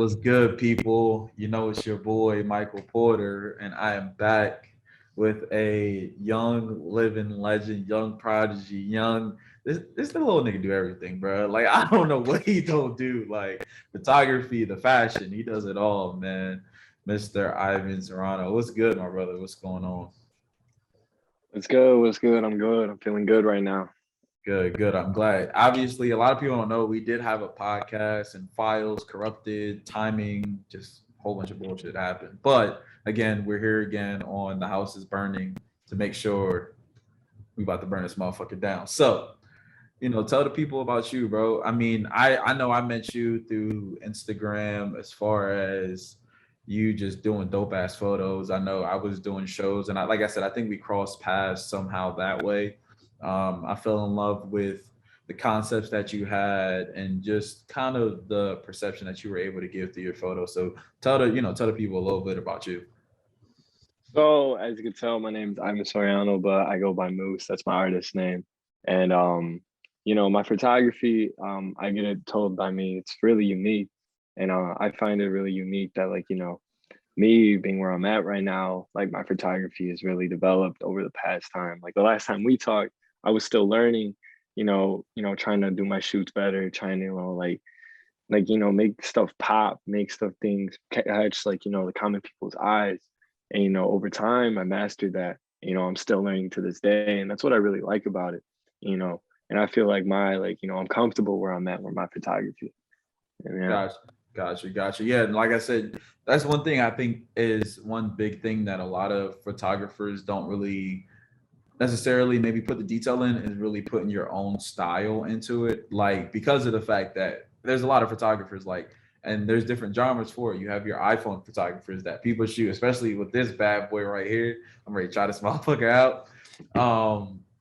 What's good, people? You know, it's your boy, Michael Porter, and I am back with a young living legend, young prodigy, this the little nigga do everything, bro. Like, I don't know what he don't do. Like, photography, the fashion, he does it all, man. Mr. Ivan Sorriano. What's good, my brother? What's going on? What's good? What's good? I'm good. I'm feeling good right now. Good, good. I'm glad. Obviously, a lot of people don't know we did have a podcast and files corrupted, timing, just a whole bunch of bullshit happened. But again, we're here again on The House is Burning to make sure we about to burn this motherfucker down. So, tell the people about you, bro. I mean, I know I met you through Instagram as far as you just doing dope ass photos. I know I was doing shows, and like I said, I think we crossed paths somehow that way. I fell in love with the concepts that you had and just kind of the perception that you were able to give to your photo. So tell the people a little bit about you. So, as you can tell, my name's Ivan Sorriano, but I go by Moose. That's my artist name. And my photography, I get it told by me, it's really unique. And I find it really unique that me being where I'm at right now, like my photography has really developed over the past time. Like the last time we talked, I was still learning, trying to do my shoots better, trying to make stuff pop, make stuff things catch the common people's eyes. And over time I mastered that. I'm still learning to this day, and that's what I really like about it. you know and I feel like I'm comfortable where I'm at with my photography. And yeah. Gotcha. Yeah, and like I said, that's one thing I think is one big thing that a lot of photographers don't really necessarily maybe put the detail in is really putting your own style into it. Like because of the fact that there's a lot of photographers and there's different genres for it. You have your iPhone photographers that people shoot, especially with this bad boy right here. I'm ready to try this motherfucker out.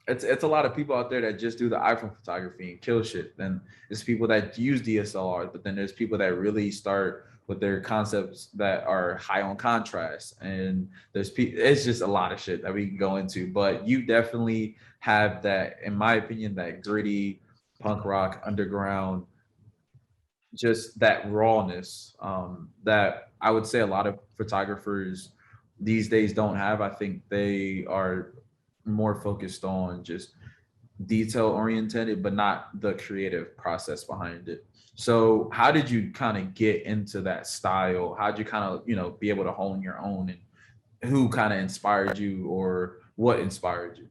It's a lot of people out there that just do the iPhone photography and kill shit. Then there's people that use DSLRs, but then there's people that really start with their concepts that are high on contrast. And it's just a lot of shit that we can go into. But you definitely have that, in my opinion, that gritty punk rock underground, just that rawness that I would say a lot of photographers these days don't have. I think they are more focused on just detail oriented, but not the creative process behind it. So, how did you kind of get into that style? How did you kind of, be able to hone your own, and who kind of inspired you or what inspired you?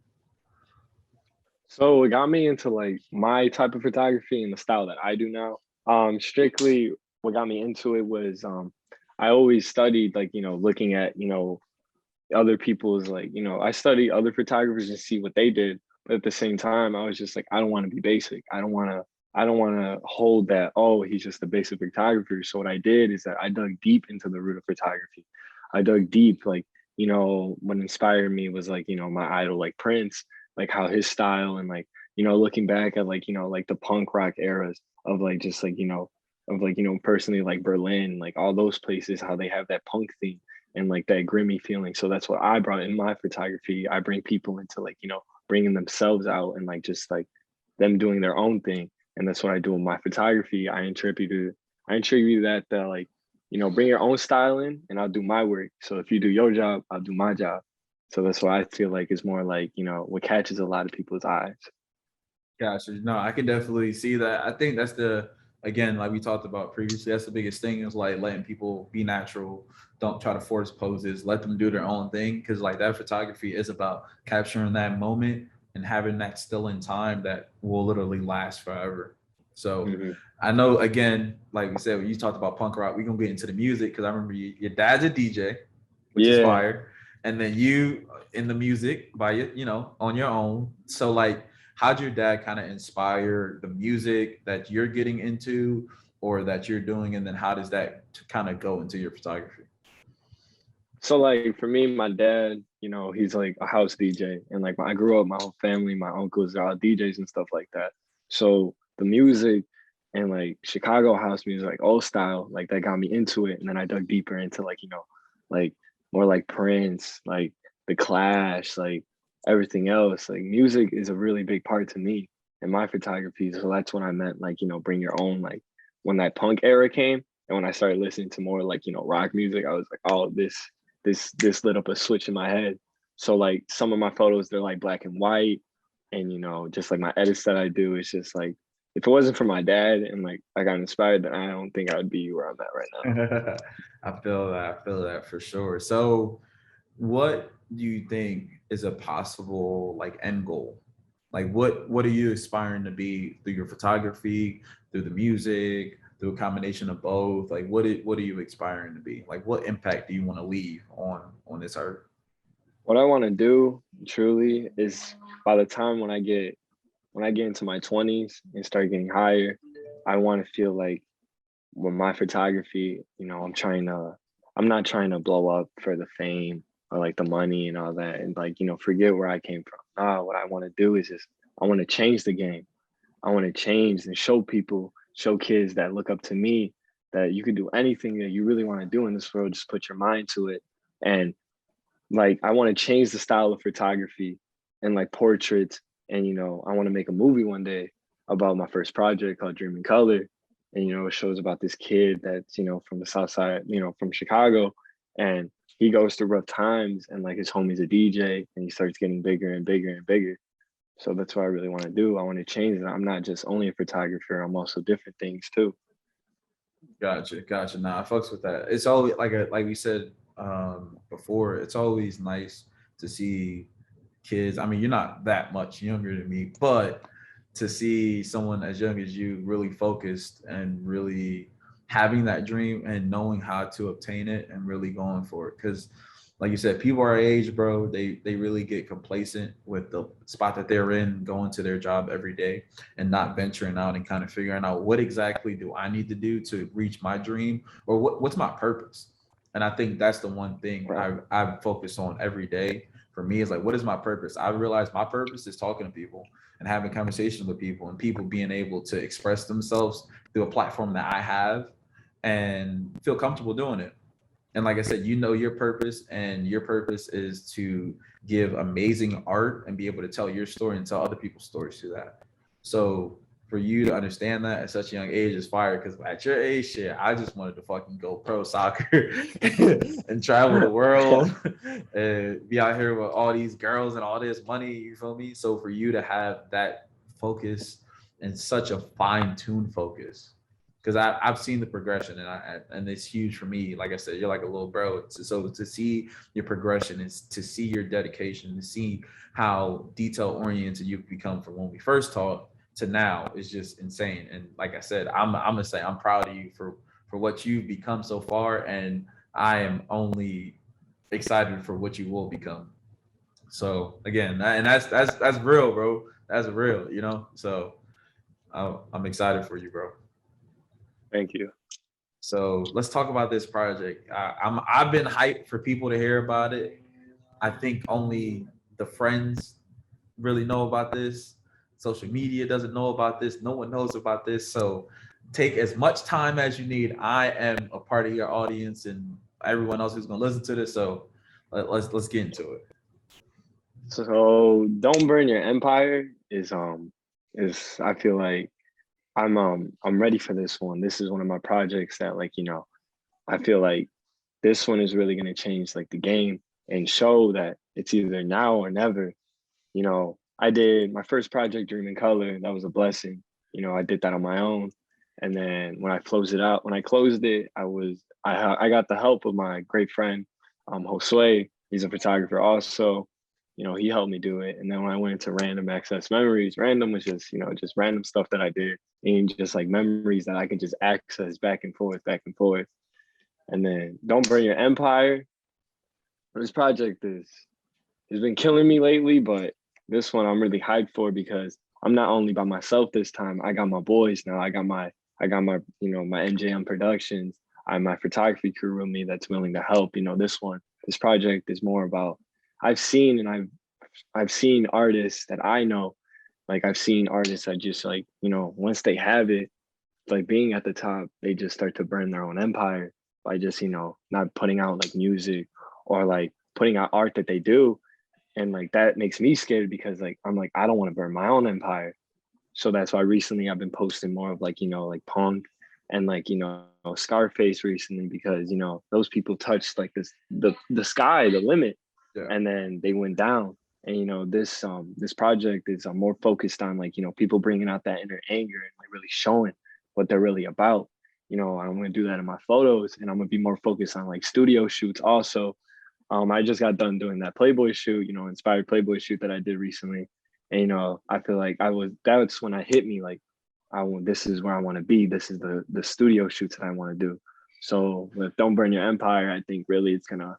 So it got me into like my type of photography and the style that I do now. Strictly what got me into it was I always studied looking at other people's I study other photographers and see what they did. But at the same time, I was just like, I don't want to be basic. I don't want to hold that, oh, he's just a basic photographer. So what I did is that I dug deep into the root of photography. I dug deep, what inspired me was my idol like Prince, like how his style and looking back at the punk rock eras of personally like Berlin, like all those places, how they have that punk theme and like that grimy feeling. So that's what I brought in my photography. I bring people into bringing themselves out and just them doing their own thing. And that's what I do with my photography. I attribute that bring your own style in and I'll do my work. So if you do your job, I'll do my job. So that's why I feel like it's more what catches a lot of people's eyes. Gotcha. No, I can definitely see that. I think that's again, like we talked about previously, that's the biggest thing is like letting people be natural. Don't try to force poses, let them do their own thing. Cause like that photography is about capturing that moment and having that still in time that will literally last forever. So Hmm. I know again, like we said, when you talked about punk rock, we're gonna get into the music because I remember your dad's a DJ, which is Yeah. fire. And then you in the music by on your own. So like how'd your dad kind of inspire the music that you're getting into or that you're doing, and then how does that kind of go into your photography? So for me, my dad, he's like a house DJ, and I grew up, my whole family, my uncles are all DJs and stuff like that. So the music and Chicago house music, like old style, like that got me into it, and then I dug deeper into like more like Prince, like the Clash, like everything else. Like music is a really big part to me in my photography. So that's when I meant bring your own, when that punk era came. And when I started listening to more like, rock music, I was like, oh, this lit up a switch in my head. So like some of my photos, they're like black and white. And just like my edits that I do, it's just like if it wasn't for my dad and like I got inspired, then I don't think I'd be where I'm at right now. I feel that. I feel that for sure. So, what do you think is a possible like end goal? Like, what are you aspiring to be through your photography, through the music, through a combination of both? Like, what are you aspiring to be? Like, what impact do you want to leave on this earth? What I want to do truly is by the time when I get into my 20s and start getting higher, I want to feel like with my photography, I'm not trying to blow up for the fame or like the money and all that and like, forget where I came from. What I want to do is just, I want to change the game. I want to change and show people, show kids that look up to me that you can do anything that you really want to do in this world. Just put your mind to it. And like, I want to change the style of photography and like portraits. And, I want to make a movie one day about my first project called Dream in Color. And, it shows about this kid that's, from the South Side, from Chicago. And he goes through rough times and like his homie's a DJ and he starts getting bigger and bigger and bigger. So that's what I really want to do. I want to change it. I'm not just only a photographer. I'm also different things too. Gotcha. Nah, I fucks with that. It's always like we said before. It's always nice to see kids. I mean, you're not that much younger than me, but to see someone as young as you really focused and really having that dream and knowing how to obtain it and really going for it. Because, like you said, people our age, bro, they really get complacent with the spot that they're in, going to their job every day and not venturing out and kind of figuring out what exactly do I need to do to reach my dream or what's my purpose. And I think that's the one thing Right. I focus on every day for me is like, what is my purpose? I realize my purpose is talking to people and having conversations with people and people being able to express themselves through a platform that I have and feel comfortable doing it. And like I said, you know your purpose, and your purpose is to give amazing art and be able to tell your story and tell other people's stories through that. So for you to understand that at such a young age is fire. Because at your age, shit, I just wanted to fucking go pro soccer and travel the world and be out here with all these girls and all this money. You feel me? So for you to have that focus and such a fine-tuned focus because I've seen the progression and it's huge for me. Like I said, you're like a little bro. So to see your progression is to see your dedication, to see how detail oriented you've become from when we first talked to now is just insane. And like I said, I'm gonna say I'm proud of you for what you've become so far, and I am only excited for what you will become. So again, and that's real, bro. That's real, you know. So I'm excited for you, bro. Thank you. So let's talk about this project. I've been hyped for people to hear about it. I think only the friends really know about this. Social media doesn't know about this. No one knows about this. So take as much time as you need. I am a part of your audience and everyone else who's gonna listen to this. So let's get into it. So don't burn your empire is I feel like I'm ready for this one. This is one of my projects that like, I feel like this one is really gonna change like the game and show that it's either now or never. I did my first project, Dream in Color. That was a blessing. I did that on my own. And then when I closed it, I got the help of my great friend, Josue. He's a photographer also. He helped me do it. And then when I went into random access memories, random was just, just random stuff that I did and just like memories that I could just access back and forth, back and forth. And then Don't Burn Your Empire. This project is has been killing me lately, but this one I'm really hyped for because I'm not only by myself this time. I got my boys now. I got my my MJM Productions. I have my photography crew with me that's willing to help. This project is more about I've seen and I've seen artists that I know, like I've seen artists that just like, once they have it, like being at the top, they just start to burn their own empire by just, not putting out like music or like putting out art that they do. And like that makes me scared because like I'm like, I don't want to burn my own empire. So that's why recently I've been posting more of like, like punk, and like, Scarface recently, because those people touched like the sky, the limit, Yeah. and then they went down. And this project is more focused on like people bringing out that inner anger and like really showing what they're really about. I'm going to do that in my photos, and I'm going to be more focused on like studio shoots also. I just got done doing that Playboy shoot, inspired Playboy shoot that I did recently. And I feel like that's when I hit me like, this is where I want to be. This is the studio shoots that I want to do. So with Don't Burn Your Empire, I think really it's gonna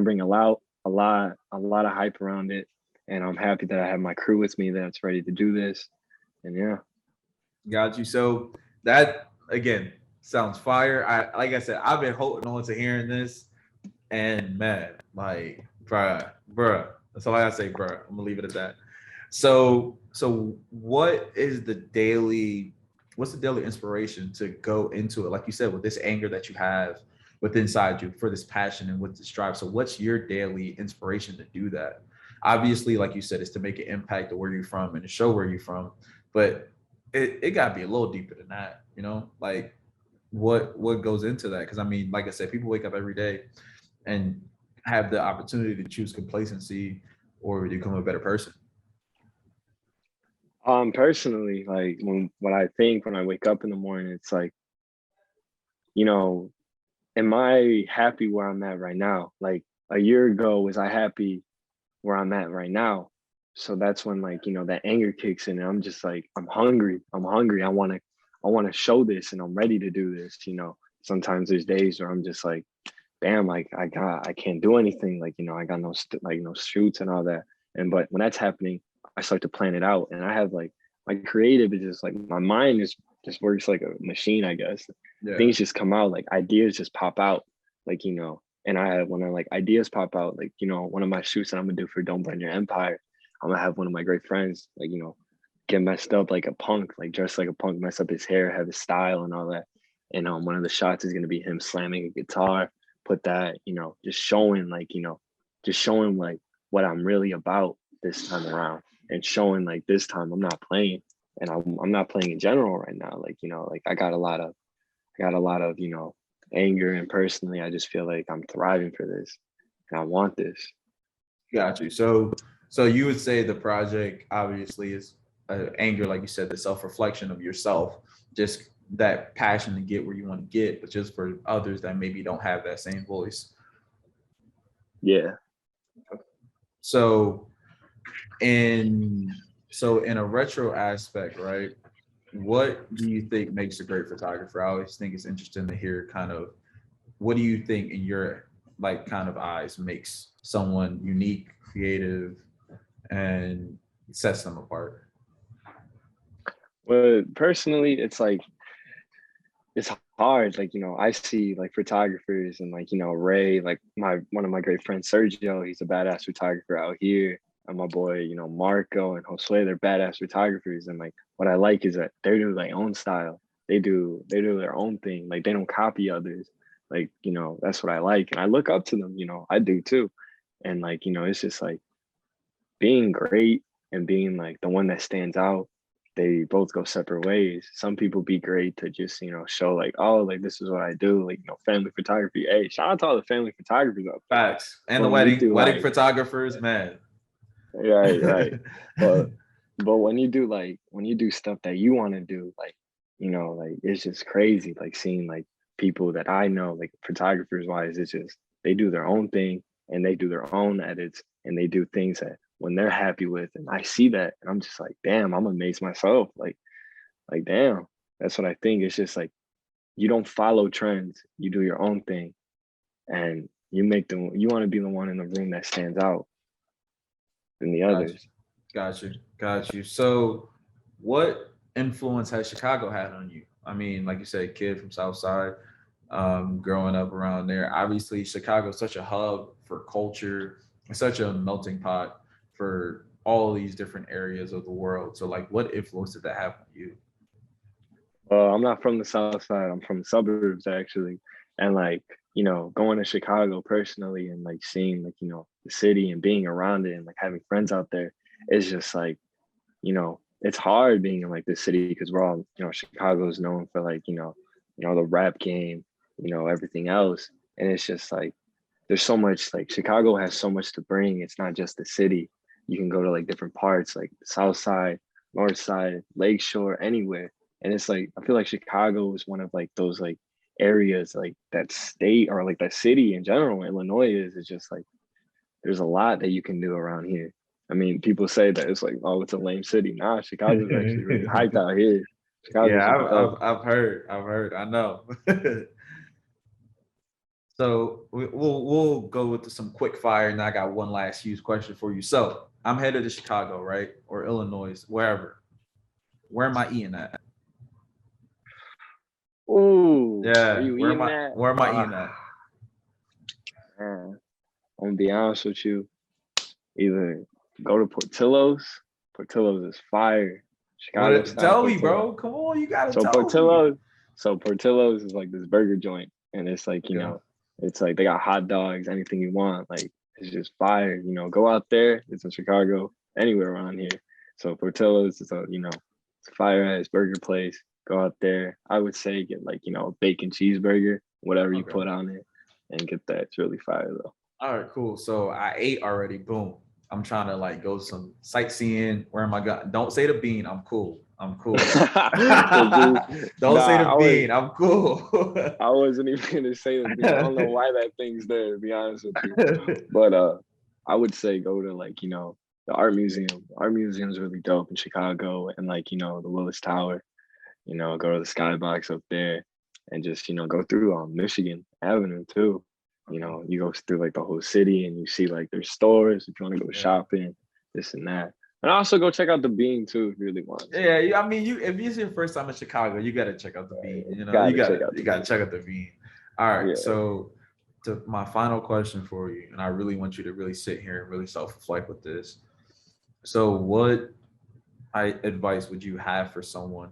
bring a lot of hype around it. And I'm happy that I have my crew with me that's ready to do this. And yeah. Got you. So that again sounds fire. Like I said, I've been holding on to hearing this, and man, like bruh. That's all I gotta say, bruh. I'm gonna leave it at that. So what's the daily inspiration to go into it? Like you said, with this anger that you have with inside you for this passion and with this drive. So what's your daily inspiration to do that? Obviously, like you said, it's to make an impact of where you're from and to show where you're from, but it gotta be a little deeper than that, like what goes into that? Because I mean, like I said, people wake up every day and have the opportunity to choose complacency or become a better person. Personally, like what I think when I wake up in the morning, it's like, you know, am I happy where I'm at right now? Like a year ago, was I happy where I'm at right now? So that's when like, that anger kicks in, and I'm just like, I'm hungry. I'm hungry. I want to show this, and I'm ready to do this. Sometimes there's days where I'm just like, damn, like I can't do anything. Like, I got no shoots and all that. But when that's happening, I start to plan it out. And I have like my creative is just like my mind is just works like a machine, I guess. Yeah. Things just come out, like ideas just pop out, like, and when I like ideas pop out, like, one of my shoots that I'm gonna do for Don't Burn Your Empire, I'm gonna have one of my great friends, like, get messed up like a punk, like dressed like a punk, mess up his hair, have his style and all that. And one of the shots is gonna be him slamming a guitar, put that, just showing like what I'm really about this time around, and showing like this time I'm not playing, and I'm not playing in general right now. Like, like I got a lot of, anger, and personally, I just feel like I'm thriving for this, and I want this. Got you. So you would say the project obviously is anger, like you said, the self-reflection of yourself, just that passion to get where you want to get, but just for others that maybe don't have that same voice. Yeah. So in in a retro aspect, right? What do you think makes a great photographer? I always think it's interesting to hear kind of what do you think in your like kind of eyes makes someone unique, creative, and sets them apart? Well, personally, it's like it's hard. Like, I see like photographers, and like, Ray, like one of my great friends, Sergio, he's a badass photographer out here. And my boy, Marco and Josue, they're badass photographers. And like what I like is that they do their own style. They do their own thing. Like they don't copy others. Like, that's what I like. And I look up to them, I do too. And like, it's just like being great and being like the one that stands out, they both go separate ways. Some people be great to just, show like, oh, like this is what I do, like, family photography. Hey, shout out to all the family photographers out there. Facts. And But the when you wedding photographers, man. right, right. But when you do stuff that you want to do, like, like it's just crazy. Like seeing like people that I know, like photographers wise, it's just they do their own thing, and they do their own edits, and they do things that when they're happy with. And I see that, and I'm just like, damn, I'm amazed myself. Like damn, that's what I think. It's just like you don't follow trends, you do your own thing, and you want to be the one in the room that stands out than the Got you. others. Got you. Got you. So what influence has Chicago had on you? I mean, like you said, kid from South Side, growing up around there. Obviously, Chicago is such a hub for culture, such a melting pot for all these different areas of the world. So like what influence did that have on you? I'm not from the South Side. I'm from the suburbs actually, and like going to Chicago personally, and like seeing like the city and being around it, and like having friends out there is just like it's hard being in like this city, because we're all Chicago is known for like the rap game, everything else. And it's just like there's so much, like Chicago has so much to bring. It's not just the city. You can go to like different parts, like the South Side, North Side, Lakeshore, anywhere. And it's like I feel like Chicago is one of like those like areas, like that state or like that city in general. Illinois is. It's just like there's a lot that you can do around here. I mean, people say that it's like, oh, it's a lame city. Nah, Chicago's actually really hyped out here. Yeah, Chicago's really dope. I've heard, I know. So we'll go with some quick fire, and I got one last huge question for you. So I'm headed to Chicago, right, or Illinois, wherever. Where am I eating at? Ooh, where Yeah, you eating at? where am I eating at? Man, I'm gonna be honest with you. Either go to Portillo's. Portillo's is fire. Chicago style Tell me, Portillo's. bro. Come on, you gotta So tell me. Portillo's, so Portillo's is like this burger joint, and it's like Okay. it's like they got hot dogs, anything you want. Like it's just fire. Go out there. It's in Chicago, anywhere around here. So Portillo's is it's a fire ass burger place. Go out there. I would say get like a bacon cheeseburger, whatever you Okay. put on it, and get that. It's really fire though. All right, cool. So I ate already. Boom. I'm trying to like go some sightseeing. Where am I going? Don't say the bean. I'm cool. I'm cool. Don't say the bean. I'm cool. I wasn't even gonna say the bean. I don't know why that thing's there, to be honest with you. But I would say go to like, the art museum. Art museum is really dope in Chicago, and like, the Willis Tower, go to the skybox up there and just, go through Michigan Avenue too. You go through like the whole city and you see like their stores if you want to go shopping, this and that. And also go check out the Bean too if you really want. Yeah, I mean, if it's your first time in Chicago, you gotta check out the Bean. You gotta check out the Bean. All right, so to my final question for you, and I really want you to really sit here and really self-reflect with this. So, what advice would you have for someone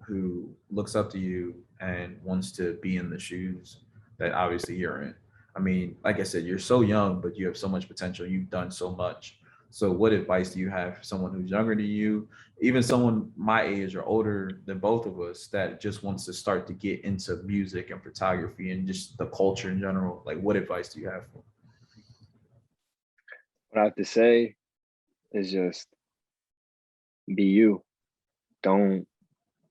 who looks up to you and wants to be in the shoes that obviously you're in? I mean, like I said, you're so young, but you have so much potential. You've done so much. So, what advice do you have for someone who's younger than you, even someone my age or older than both of us that just wants to start to get into music and photography and just the culture in general? Like, what advice do you have for them? What I have to say is just be you. Don't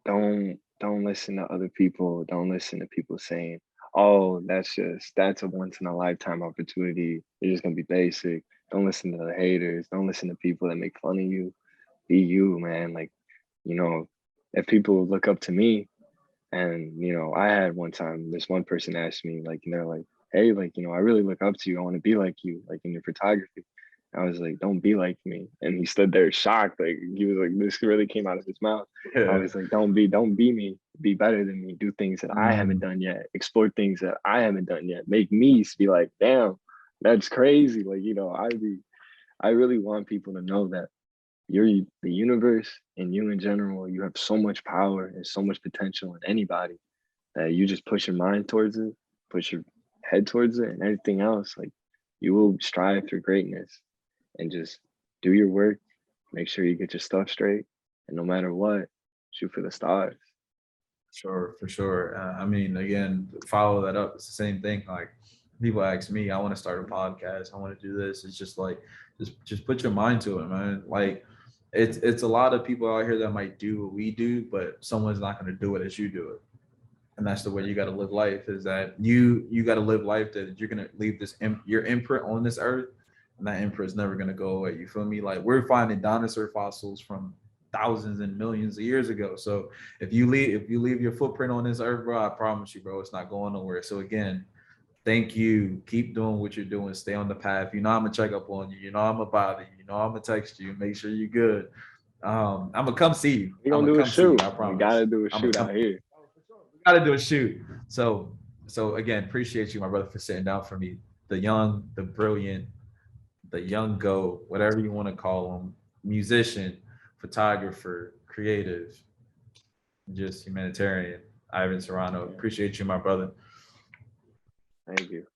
don't listen to other people. Don't listen to people saying, "Oh, that's a once in a lifetime opportunity. You're just gonna be basic." Don't listen to the haters. Don't listen to people that make fun of you. Be you, man. Like, you know, if people look up to me, and I had one time this one person asked me, like, they're like, "Hey, like, I really look up to you. I want to be like you, like in your photography." I was like, "Don't be like me." And he stood there shocked. Like he was like, this really came out of his mouth. I was like, don't be me. Be better than me. Do things that I haven't done yet. Explore things that I haven't done yet. Make me be like, damn, that's crazy. Like, I really want people to know that you're the universe and you in general, you have so much power and so much potential in anybody that you just push your mind towards it, push your head towards it, and everything else, like you will strive for greatness and just do your work, make sure you get your stuff straight, and no matter what, shoot for the stars. Sure, for sure. I mean, again, follow that up. It's the same thing. Like people ask me, I want to start a podcast. I want to do this. It's just like, just put your mind to it, man. Like, it's a lot of people out here that might do what we do, but someone's not going to do it as you do it. And that's the way you got to live life. Is that you got to live life that you're going to leave your imprint on this earth, and that imprint is never going to go away. You feel me? Like we're finding dinosaur fossils from thousands and millions of years ago. So if you leave your footprint on this earth, bro, I promise you, bro, it's not going nowhere. So again, thank you. Keep doing what you're doing. Stay on the path. You know I'm gonna check up on you. You know I'm gonna bother you. You know I'm gonna text you. Make sure you're good. I'm gonna come see you. We're I'm gonna gonna do a come see you. shoot. I We promise. gotta do a I'm gonna shoot come. out here. We gotta do a shoot. So again, appreciate you, my brother, for sitting down for me. The young, the brilliant, the young goat, whatever you want to call him, musician, photographer, creative, just humanitarian. Ivan Sorriano. Appreciate you, my brother. Thank you.